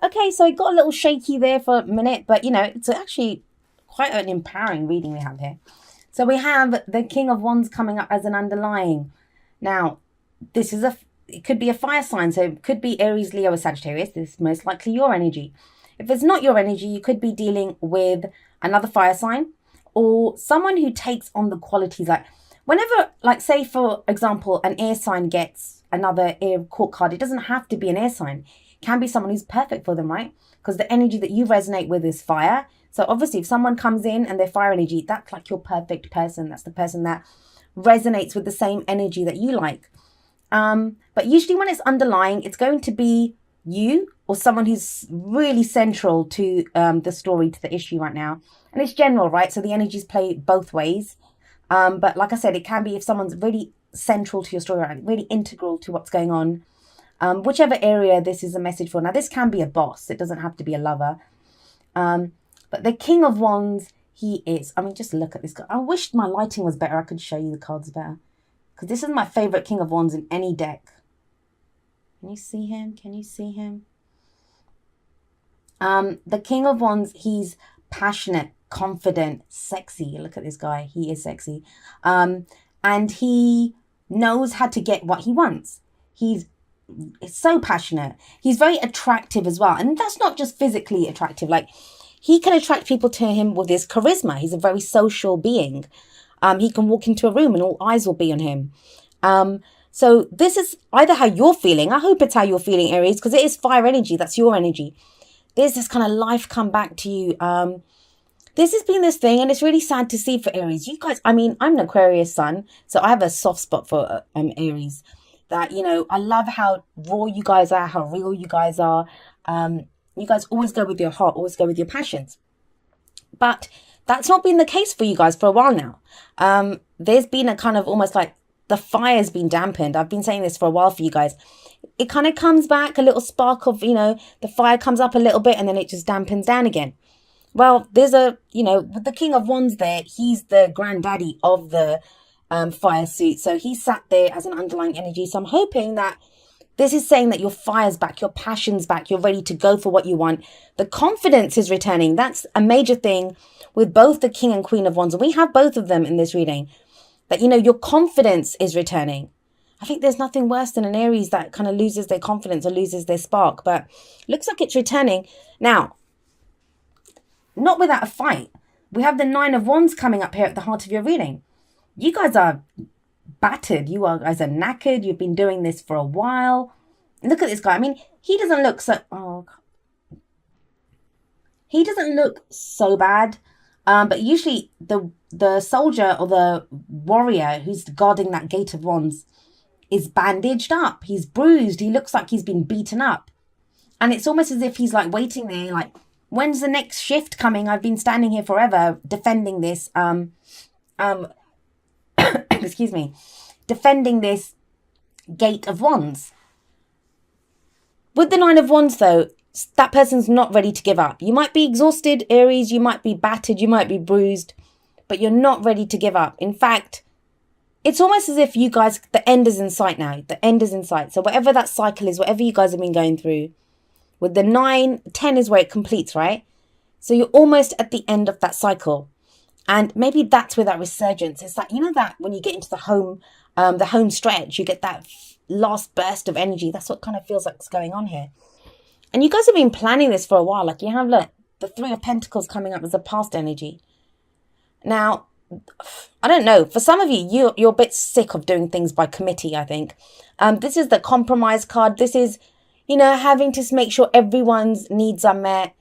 Okay, so it got a little shaky there for a minute, but it's actually quite an empowering reading we have here. So we have the King of Wands coming up as an underlying. Now, this is it could be a fire sign, so it could be Aries, Leo, or Sagittarius. This is most likely your energy. If it's not your energy, you could be dealing with another fire sign or someone who takes on the qualities. Like whenever, like say for example, an air sign gets another air court card, it doesn't have to be an air sign. It can be someone who's perfect for them, right? Because the energy that you resonate with is fire. So obviously if someone comes in and they're fire energy, that's like your perfect person. That's the person that resonates with the same energy that you like. But usually when it's underlying, it's going to be you or someone who's really central to the story, to the issue right now. And it's general, right? So the energies play both ways. But like I said, it can be if someone's really central to your story, right? Really integral to what's going on. Whichever area this is a message for. Now, this can be a boss. It doesn't have to be a lover. But the King of Wands, he is. I mean, just look at this guy. I wish my lighting was better. I could show you the cards better. Because this is my favorite King of Wands in any deck. Can you see him? Can you see him? The King of Wands, he's passionate, confident, sexy. Look at this guy. He is sexy. And he knows how to get what he wants. He's so passionate. He's very attractive as well. And that's not just physically attractive. Like, he can attract people to him with his charisma. He's a very social being. He can walk into a room and all eyes will be on him. So this is either how you're feeling. I hope it's how you're feeling, Aries, because it is fire energy. That's your energy. There's this kind of life come back to you. This has been this thing, and it's really sad to see for Aries. You guys, I mean, I'm an Aquarius sun, so I have a soft spot for Aries. That, I love how raw you guys are, how real you guys are. You guys always go with your heart, always go with your passions. But that's not been the case for you guys for a while now. There's been a kind of almost like the fire's been dampened. I've been saying this for a while for you guys. It kind of comes back, a little spark of, the fire comes up a little bit and then it just dampens down again. Well, there's with the King of Wands there, he's the granddaddy of the fire suit. So he sat there as an underlying energy. So I'm hoping that this is saying that your fire's back, your passion's back, you're ready to go for what you want. The confidence is returning. That's a major thing with both the King and Queen of Wands. And we have both of them in this reading. That, your confidence is returning. I think there's nothing worse than an Aries that kind of loses their confidence or loses their spark. But looks like it's returning. Now, not without a fight. We have the Nine of Wands coming up here at the heart of your reading. You guys are battered. You guys are knackered. You've been doing this for a while. Look at this guy. I mean, he doesn't look so... He doesn't look so bad. But usually the soldier or the warrior who's guarding that gate of wands is bandaged up. He's bruised. He looks like he's been beaten up. And it's almost as if he's like waiting there, like, when's the next shift coming? I've been standing here forever defending this, excuse me, defending this gate of wands. With the Nine of Wands, though, that person's not ready to give up. You might be exhausted, Aries. You might be battered. You might be bruised. But you're not ready to give up. In fact, it's almost as if you guys, the end is in sight now. The end is in sight. So whatever that cycle is, whatever you guys have been going through, with the 9, 10 is where it completes, right? So you're almost at the end of that cycle. And maybe that's where that resurgence is. That, that when you get into the home stretch, you get that last burst of energy. That's what kind of feels like is going on here. And you guys have been planning this for a while. Like, you have, look, the Three of Pentacles coming up as a past energy. Now, I don't know. For some of you, you're a bit sick of doing things by committee, I think. This is the compromise card. This is, having to make sure everyone's needs are met.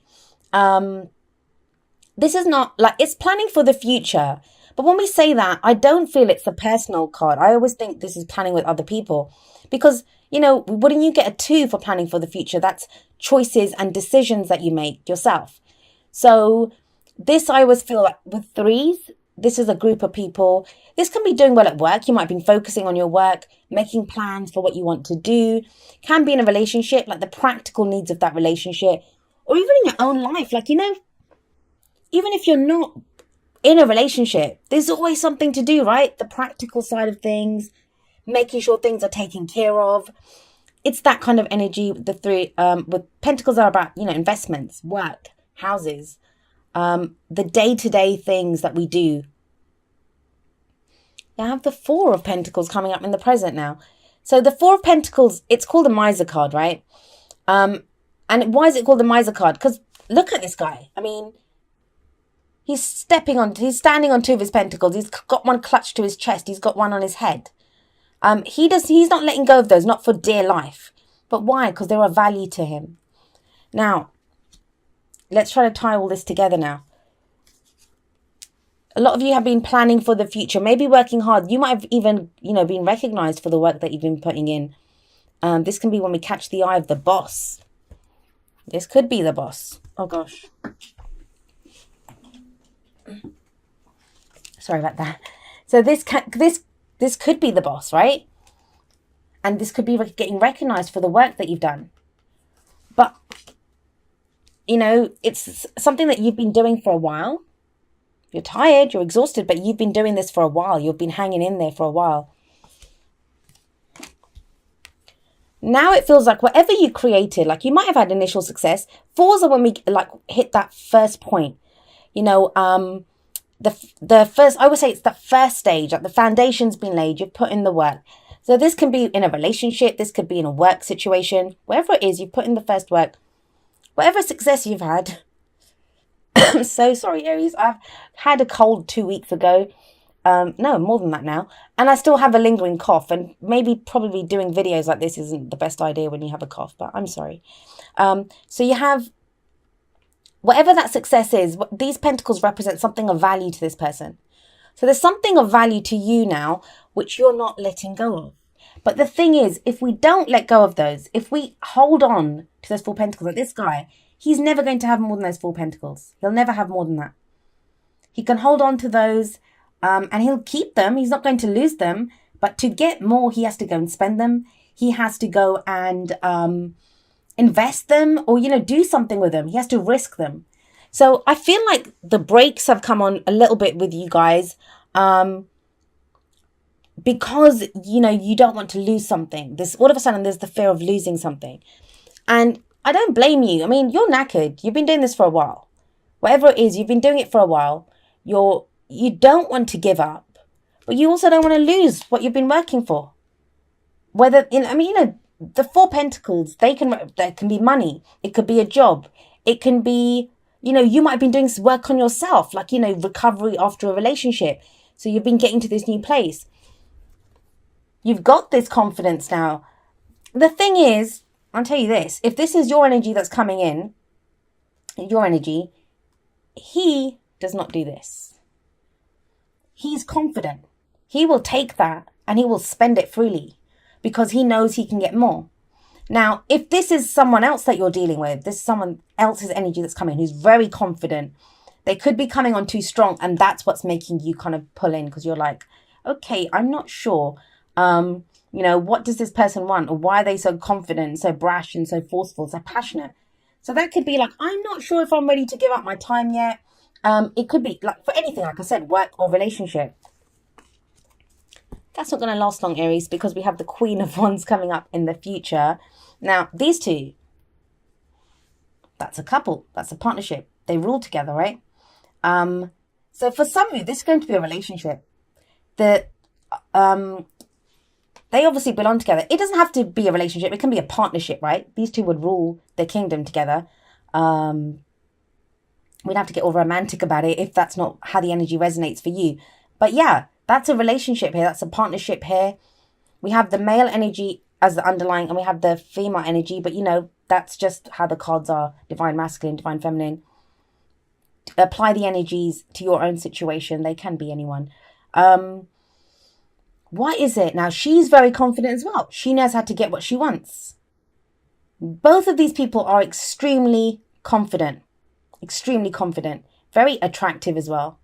This is not, like, it's planning for the future. But when we say that, I don't feel it's a personal card. I always think this is planning with other people. Because, wouldn't you get a 2 for planning for the future? That's choices and decisions that you make yourself. So this, I always feel like with 3s, this is a group of people. This can be doing well at work. You might be focusing on your work, making plans for what you want to do. Can be in a relationship, like the practical needs of that relationship. Or even in your own life. Like, even if you're not in a relationship, there's always something to do, right? The practical side of things, making sure things are taken care of. it's that kind of energy. The three with pentacles are about, investments, work, houses, the day-to-day things that we do. I have the Four of Pentacles coming up in the present now. So the Four of Pentacles, it's called the Miser card, right? And why is it called the Miser card? Because look at this guy. I mean, he's standing on two of his pentacles. He's got one clutched to his chest. He's got one on his head. He's not letting go of those, not for dear life. But why? Because they're of value to him. Now, let's try to tie all this together now. A lot of you have been planning for the future, maybe working hard. You might have even, been recognized for the work that you've been putting in. This can be when we catch the eye of the boss. This could be the boss. Oh, gosh. Sorry about that. So this could be the boss, right? And this could be getting recognized for the work that you've done. But, it's something that you've been doing for a while. You're tired, you're exhausted, but you've been doing this for a while. You've been hanging in there for a while. Now it feels like whatever you created, like you might have had initial success. Fours are when we hit that first point. The first, I would say it's the first stage, like the foundation's been laid, you've put in the work. So this can be in a relationship, this could be in a work situation, wherever it is, you've put in the first work. Whatever success you've had. I'm so sorry, Aries. I've had a cold 2 weeks ago. No, more than that now. And I still have a lingering cough. And probably doing videos like this isn't the best idea when you have a cough. But I'm sorry. So you have whatever that success is. These pentacles represent something of value to this person. So there's something of value to you now, which you're not letting go of. But the thing is, if we don't let go of those, if we hold on to those Four Pentacles, like this guy, he's never going to have more than those Four Pentacles. He'll never have more than that. He can hold on to those and he'll keep them. He's not going to lose them. But to get more, he has to go and spend them. He has to go and invest them or, do something with them. He has to risk them. So I feel like the brakes have come on a little bit with you guys because, you don't want to lose something. All of a sudden, there's the fear of losing something. And I don't blame you. I mean, you're knackered. You've been doing this for a while. Whatever it is, you've been doing it for a while. You don't want to give up, but you also don't want to lose what you've been working for. The Four Pentacles, they can be money. It could be a job. It can be, you might have been doing some work on yourself, like, recovery after a relationship. So you've been getting to this new place. You've got this confidence now. The thing is, I'll tell you this, if this is your energy that's coming in, your energy, he does not do this. He's confident. He will take that and he will spend it freely because he knows he can get more. Now, if this is someone else that you're dealing with, this is someone else's energy that's coming, who's very confident, they could be coming on too strong, and that's what's making you kind of pull in because you're like, okay, I'm not sure. What does this person want? Or why are they so confident, so brash and so forceful, so passionate? So that could be like, I'm not sure if I'm ready to give up my time yet. It could be like for anything, like I said, work or relationship. That's not going to last long, Aries, because we have the Queen of Wands coming up in the future. Now, these two, that's a couple. That's a partnership. They rule together, right? So for some of you, this is going to be a relationship. They obviously belong together. It doesn't have to be a relationship. It can be a partnership, right? These two would rule their kingdom together. We'd have to get all romantic about it if that's not how the energy resonates for you. But yeah, that's a relationship here. That's a partnership here. We have the male energy as the underlying and we have the female energy. But, that's just how the cards are. Divine masculine, divine feminine. Apply the energies to your own situation. They can be anyone. What is it? Now, she's very confident as well. She knows how to get what she wants. Both of these people are extremely confident. Very attractive as well.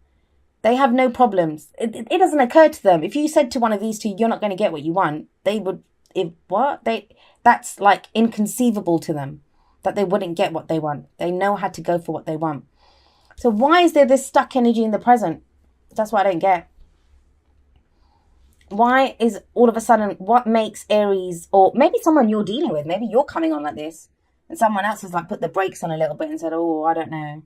They have no problems. It doesn't occur to them. If you said to one of these two, you're not going to get what you want, that's like inconceivable to them that they wouldn't get what they want. They know how to go for what they want. So why is there this stuck energy in the present? That's what I don't get. Why is all of a sudden, what makes Aries, or maybe someone you're dealing with, maybe you're coming on like this, and someone else has like put the brakes on a little bit and said, oh, I don't know.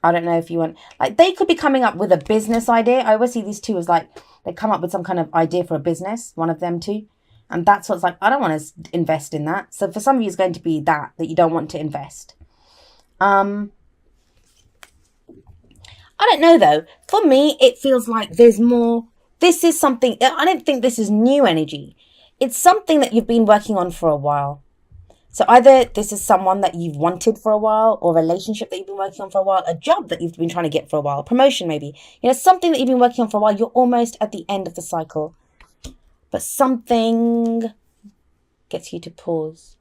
I don't know if you want, like, they could be coming up with a business idea. I always see these two as like, they come up with some kind of idea for a business, one of them two. And that's what's like, I don't want to invest in that. So for some of you, it's going to be that you don't want to invest. I don't know though. For me, it feels like there's more. This is something, I don't think this is new energy. It's something that you've been working on for a while. So either this is someone that you've wanted for a while, or a relationship that you've been working on for a while, a job that you've been trying to get for a while, promotion maybe. You know, something that you've been working on for a while. You're almost at the end of the cycle. But something gets you to pause.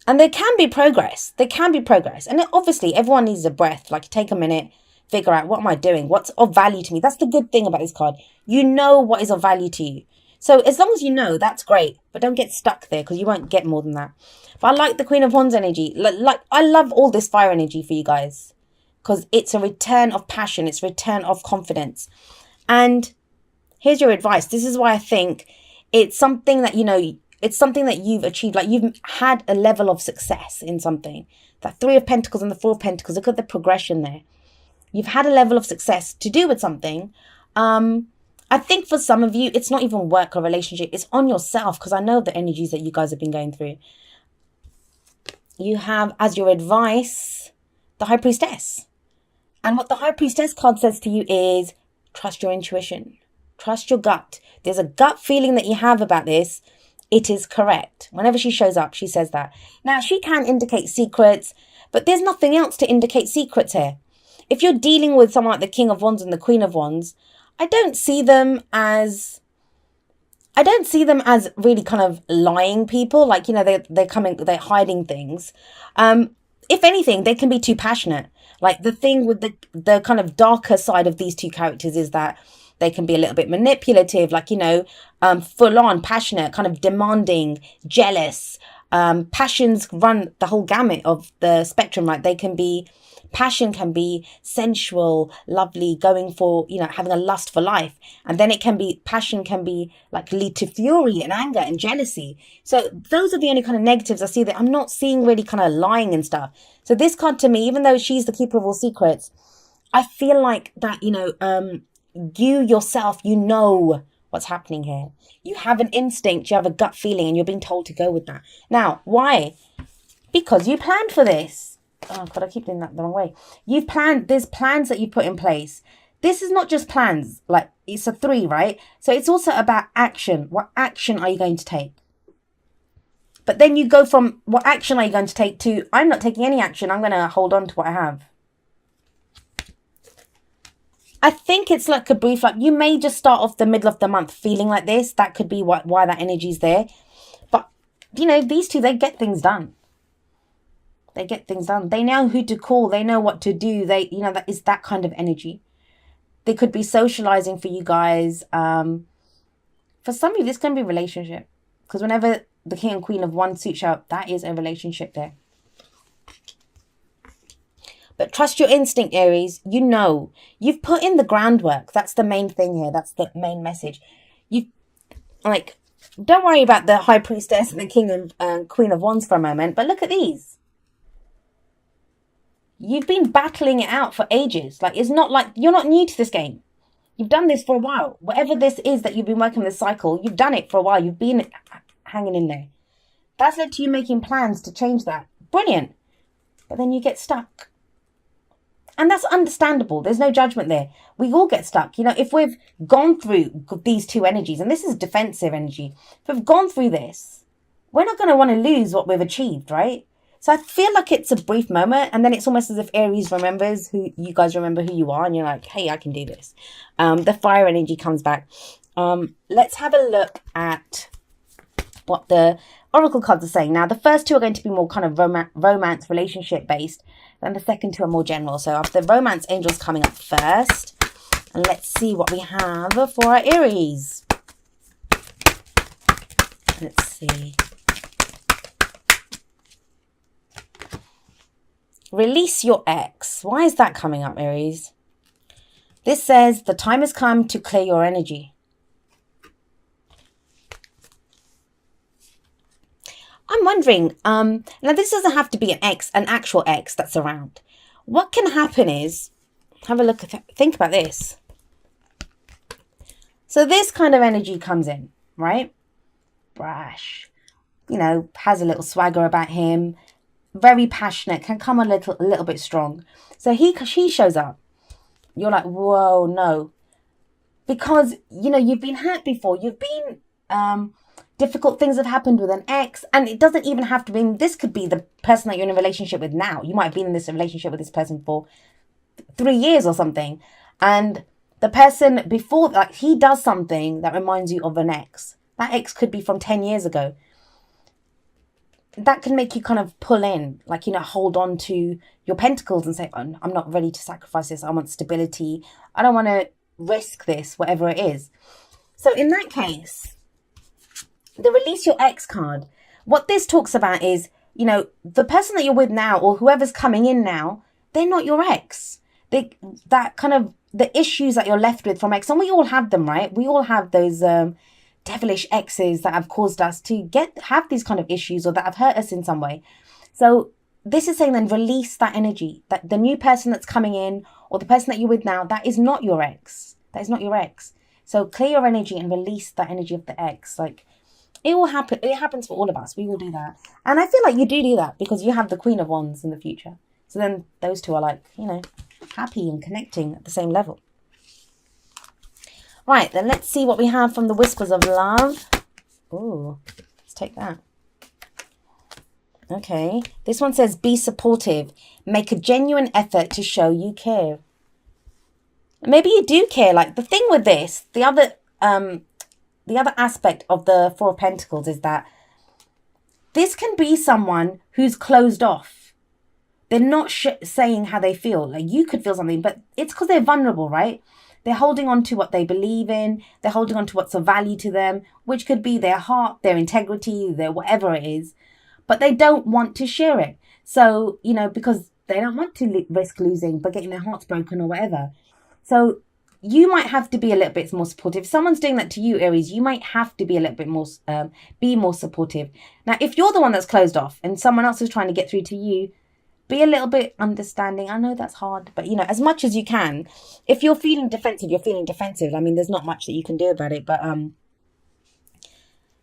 And there can be progress. There can be progress. And obviously, everyone needs a breath. Like, take a minute, figure out, what am I doing? What's of value to me? That's the good thing about this card. You know what is of value to you. So as long as you know, that's great. But don't get stuck there, because you won't get more than that. But I like the Queen of Wands energy. Like I love all this fire energy for you guys, because it's a return of passion. It's a return of confidence. And here's your advice. This is why I think it's something that, you know, it's something that you've achieved. Like, you've had a level of success in something. That Three of Pentacles and the Four of Pentacles. Look at the progression there. You've had a level of success to do with something. I think for some of you, it's not even work or relationship. It's on yourself, because I know the energies that you guys have been going through. You have, as your advice, the High Priestess. And what the High Priestess card says to you is, trust your intuition. Trust your gut. There's a gut feeling that you have about this. It is correct. Whenever she shows up, she says that. Now, she can indicate secrets, but there's nothing else to indicate secrets here. If you're dealing with someone like the King of Wands and the Queen of Wands, I don't see them as really kind of lying people. Like, you know, they're hiding things. If anything, they can be too passionate. Like, the thing with the kind of darker side of these two characters is that they can be a little bit manipulative, like, you know, full on, passionate, kind of demanding, jealous. Passions run the whole gamut of the spectrum, right? Passion can be sensual, lovely, going for, you know, having a lust for life. And then passion can be like lead to fury and anger and jealousy. So those are the only kind of negatives I see there. I'm not seeing really kind of lying and stuff. So this card to me, even though she's the keeper of all secrets, I feel like that, you know, you yourself, you know what's happening here. You have an instinct, you have a gut feeling, and you're being told to go with that. Now, why? Because you planned for this. Oh God, I keep doing that the wrong way. There's plans that you put in place. This is not just plans, like, it's a 3, right? So it's also about action. What action are you going to take? But then you go from what action are you going to take to, I'm not taking any action, I'm going to hold on to what I have. I think it's like a brief, like, you may just start off the middle of the month feeling like this. That could be why that energy's there. But, you know, these two, they get things done. They get things done. They know who to call. They know what to do. They, you know, that is that kind of energy. They could be socializing for you guys. For some of you, this can be a relationship. Because whenever the King and Queen of Wands suit show up, that is a relationship there. But trust your instinct, Aries. You know, you've put in the groundwork. That's the main thing here. That's the main message. Don't worry about the High Priestess and the King and Queen of Wands for a moment. But look at these. You've been battling it out for ages. Like, it's not like you're not new to this game. You've done this for a while. Whatever this is that you've been working this cycle, you've done it for a while. You've been hanging in there. That's led to you making plans to change that. Brilliant. But then you get stuck. And that's understandable. There's no judgment there. We all get stuck. You know, if we've gone through these two energies, and this is defensive energy, if we've gone through this, we're not going to want to lose what we've achieved, right? So I feel like it's a brief moment, and then it's almost as if Aries remembers who you guys remember who you are, and you're like, hey, I can do this. The fire energy comes back. Let's have a look at what the oracle cards are saying. Now, the first two are going to be more kind of romance, relationship based, and the second two are more general. So after the romance angels coming up first, and let's see what we have for our Aries. Let's see. Release your ex. Why is that coming up, Aries? This says the time has come to clear your energy. wondering, now this doesn't have to be an actual ex that's around. What can happen is, have a look at, think about this. So this kind of energy comes in, right? Brash, has a little swagger about him, very passionate, can come a little bit strong. So she shows up. You're like, whoa, no. Because, you've been hurt before. You've been, difficult things have happened with an ex. And it doesn't even have to be, this could be the person that you're in a relationship with now. You might have been in this relationship with this person for 3 years or something. And the person before, like, he does something that reminds you of an ex. That ex could be from 10 years ago. That can make you kind of pull in, like, hold on to your pentacles and say, oh, I'm not ready to sacrifice this. I want stability. I don't want to risk this, whatever it is. So in that case, the release your ex card, what this talks about is, the person that you're with now or whoever's coming in now, they're not your ex. That kind of the issues that you're left with from ex, and we all have them, right? We all have those devilish exes that have caused us to have these kind of issues or that have hurt us in some way. So this is saying then release that energy, that the new person that's coming in or the person that you're with now, that is not your ex. That is not your ex. So clear your energy and release that energy of the ex. Like, it will happen. It happens for all of us. We will do that. And I feel like you do that because you have the Queen of Wands in the future. So then those two are like, happy and connecting at the same level. Right, then let's see what we have from the Whispers of Love. Ooh, let's take that. Okay, this one says, be supportive. Make a genuine effort to show you care. Maybe you do care. Like, the thing with this, the other aspect of the Four of Pentacles is that this can be someone who's closed off. They're not saying how they feel. Like, you could feel something, but it's because they're vulnerable, right? They're holding on to what they believe in. They're holding on to what's of value to them, which could be their heart, their integrity, their whatever it is. But they don't want to share it. So, because they don't want to risk losing, but getting their hearts broken or whatever. So you might have to be a little bit more supportive. If someone's doing that to you, Aries, you might have to be a little bit more, be more supportive. Now, if you're the one that's closed off and someone else is trying to get through to you, be a little bit understanding. I know that's hard, but, as much as you can. If you're feeling defensive, you're feeling defensive. I mean, there's not much that you can do about it, but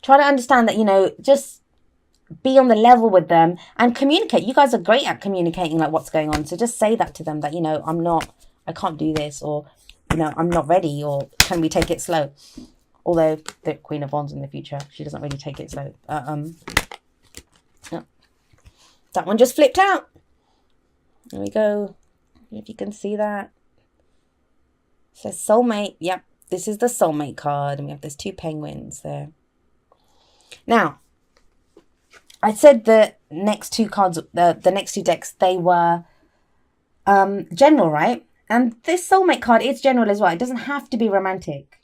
try to understand that, just be on the level with them and communicate. You guys are great at communicating, like, what's going on. So just say that to them that, I can't do this, or, I'm not ready, or can we take it slow? Although the Queen of Wands in the future, she doesn't really take it slow. No. That one just flipped out. There we go. If you can see that. It says soulmate. Yep, this is the soulmate card. And we have those two penguins there. Now, I said the next two cards, the next two decks, they were general, right? And this soulmate card is general as well. It doesn't have to be romantic.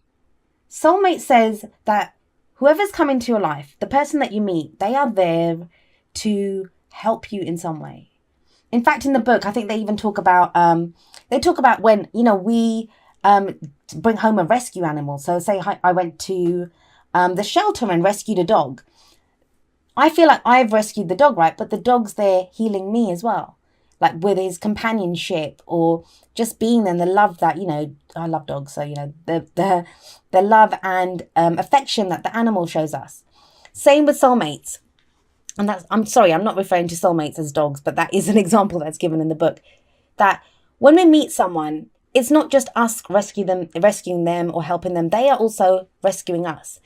Soulmate says that whoever's come into your life, the person that you meet, they are there to help you in some way. In fact, in the book, I think they even talk about, when, we bring home a rescue animal. So say I went to the shelter and rescued a dog. I feel like I've rescued the dog, right? But the dog's there healing me as well. Like with his companionship or just being there and the love that, I love dogs. So, the love and affection that the animal shows us. Same with soulmates. And I'm sorry, I'm not referring to soulmates as dogs, but that is an example that's given in the book. That when we meet someone, it's not just us rescuing them or helping them. They are also rescuing us.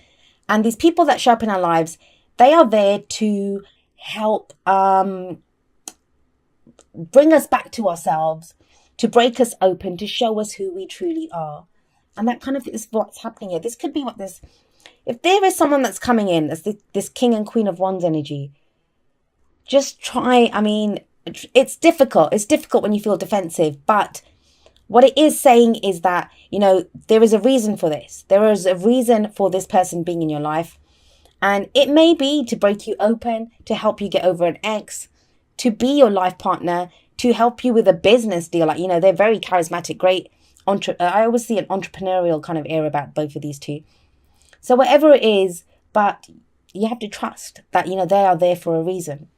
And these people that show up in our lives, they are there to help bring us back to ourselves, to break us open, to show us who we truly are. And that kind of is what's happening here. This could be what this... If there is someone that's coming in as this King and Queen of Wands energy, just try, it's difficult. It's difficult when you feel defensive, but what it is saying is that, there is a reason for this. There is a reason for this person being in your life. And it may be to break you open, to help you get over an ex, to be your life partner, to help you with a business deal. Like, they're very charismatic, great. I always see an entrepreneurial kind of air about both of these two. So whatever it is, but you have to trust that, you know, they are there for a reason.